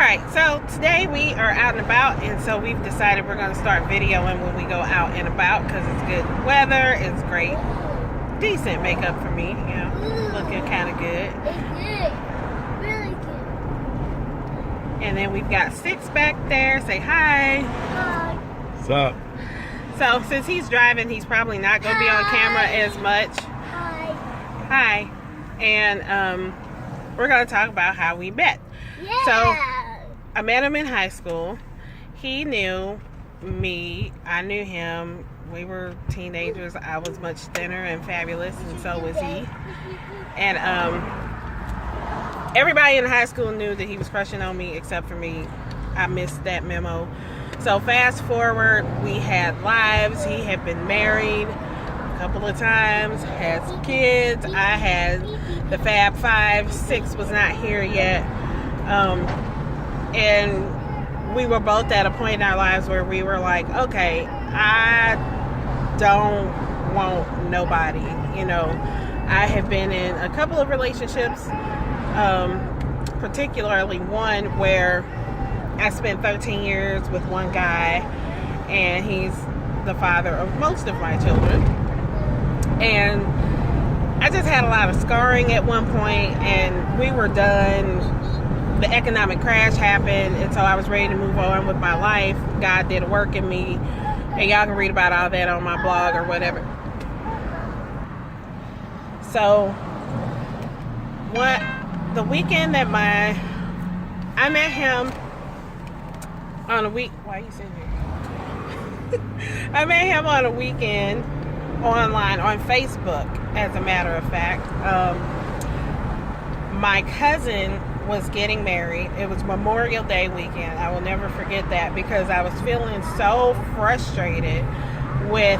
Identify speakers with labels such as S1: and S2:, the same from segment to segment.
S1: Alright, so today we are out and about, and so we've decided we're going to start videoing when we go out and about because it's good weather, it's great, decent makeup for me, you know, looking kind of good.
S2: It's good. Really good.
S1: And then we've got Six back there. Say hi.
S2: Hi.
S3: What's up?
S1: So since he's driving, he's probably not going to be on camera as much.
S2: Hi.
S1: Hi. And we're going to talk about how we met.
S2: Yeah.
S1: So I met him in high school. He knew me. I knew him. We were teenagers. I was much thinner and fabulous, and so was he. And everybody in high school knew that he was crushing on me except for me. I missed that memo. So fast forward, we had lives. He had been married a couple of times, had some kids. I had the Fab Five. Six was not here yet. And we were both at a point in our lives where we were like, okay, I don't want nobody. You know, I have been in a couple of relationships, particularly one where I spent 13 years with one guy, and he's the father of most of my children. And I just had a lot of scarring at one point, and we were done. The economic crash happened, and so I was ready to move on with my life. God did a work in me, and y'all can read about all that on my blog or whatever. So, the weekend that I met him on a week. Why are you sitting here? I met him on a weekend online on Facebook, as a matter of fact. My cousin was getting married. It was Memorial Day weekend. I will never forget that because I was feeling so frustrated with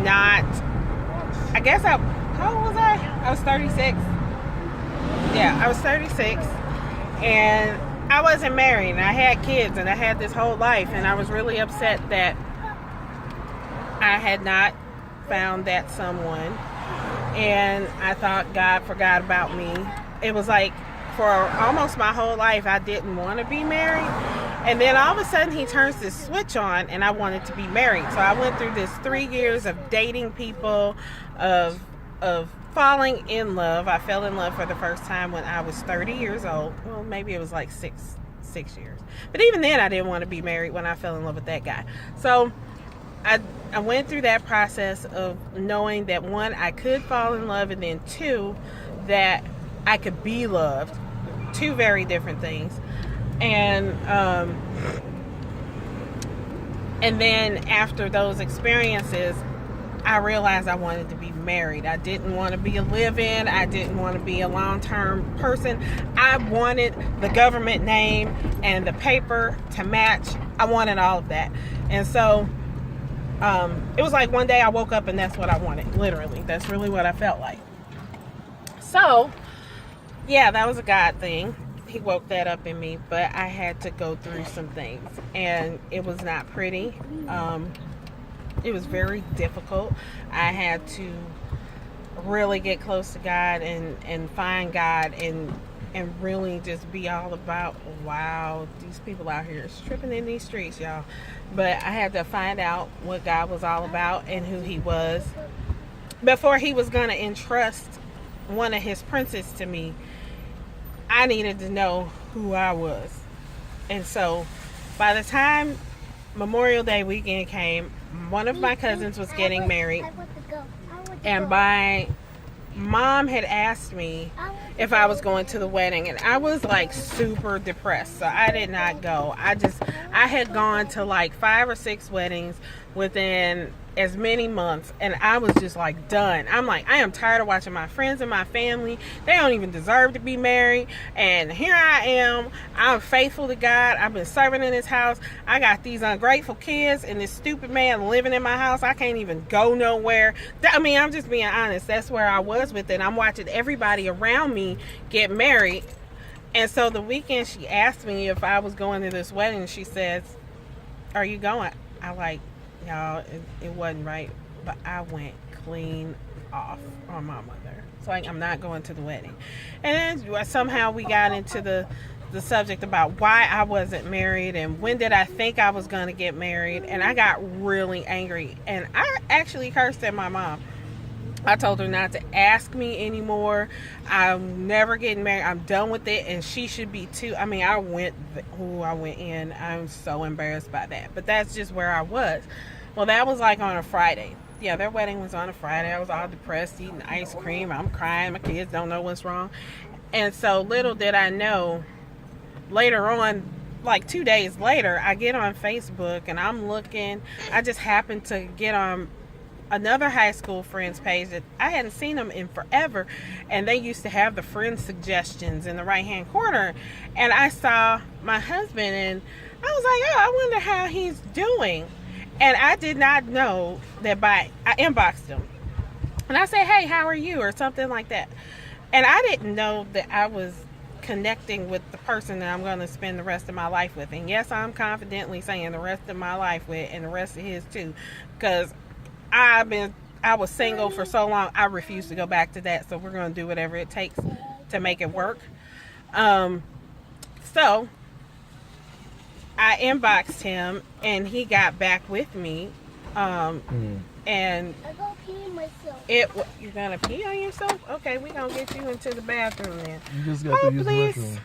S1: not, how old was I? I was 36. Yeah, I was 36, and I wasn't married, and I had kids, and I had this whole life, and I was really upset that I had not found that someone, and I thought God forgot about me. It was like, for almost my whole life, I didn't want to be married. And then all of a sudden, he turns this switch on, and I wanted to be married. So I went through this 3 years of dating people, of falling in love. I fell in love for the first time when I was 30 years old. Well, maybe it was like six years. But even then, I didn't want to be married when I fell in love with that guy. So I went through that process of knowing that, one, I could fall in love, and then two, that I could be loved. Two very different things. And then after those experiences, I realized I wanted to be married. I didn't want to be a live-in. I didn't want to be a long-term person. I wanted the government name and the paper to match. I wanted all of that. And so it was like one day I woke up and that's what I wanted. Literally. That's really what I felt like. So yeah, that was a God thing. He woke that up in me, but I had to go through some things, and it was not pretty. It was very difficult. I had to really get close to God and find God and really just be all about, wow, these people out here is tripping in these streets, y'all. But I had to find out what God was all about and who he was before he was going to entrust one of his princes to me. I needed to know who I was. And so by the time Memorial Day weekend came, one of my cousins was getting married, and my mom had asked me if I was going to the wedding, and I was like super depressed, so I did not go. I had gone to like 5 or 6 weddings within as many months, and I was just like done. I'm like, I am tired of watching my friends and my family. They don't even deserve to be married, and here I am. I'm faithful to God. I've been serving in his house. I got these ungrateful kids and this stupid man living in my house. I can't even go nowhere. I mean, I'm just being honest. That's where I was with it. I'm watching everybody around me get married. And so the weekend she asked me if I was going to this wedding. She says, are you going? I like, y'all, it wasn't right, but I went clean off on my mother. So like, I'm not going to the wedding. And then somehow we got into the the subject about why I wasn't married and when did I think I was going to get married, and I got really angry, and I actually cursed at my mom. I told her not to ask me anymore. I'm never getting married. I'm done with it, and she should be too. I mean, I went in. I'm so embarrassed by that, but that's just where I was. Well, that was like on a Friday. Yeah, their wedding was on a Friday. I was all depressed, eating ice cream. I'm crying. My kids don't know what's wrong. And so little did I know, later on, like 2 days later, I get on Facebook and I'm looking. I just happened to get on another high school friends page that I hadn't seen them in forever, and they used to have the friend suggestions in the right hand corner, and I saw my husband and I was like, oh, I wonder how he's doing. And I did not know that I inboxed him and I said, hey, how are you, or something like that. And I didn't know that I was connecting with the person that I'm going to spend the rest of my life with. And yes, I'm confidently saying the rest of my life with, and the rest of his too, because I was single for so long. I refuse to go back to that. So we're going to do whatever it takes to make it work. So I inboxed him and he got back with me. And
S2: I go pee myself.
S1: you're going to pee on yourself? Okay, we're going to get you into the bathroom then.
S3: You just got to use
S1: please.
S3: the restroom.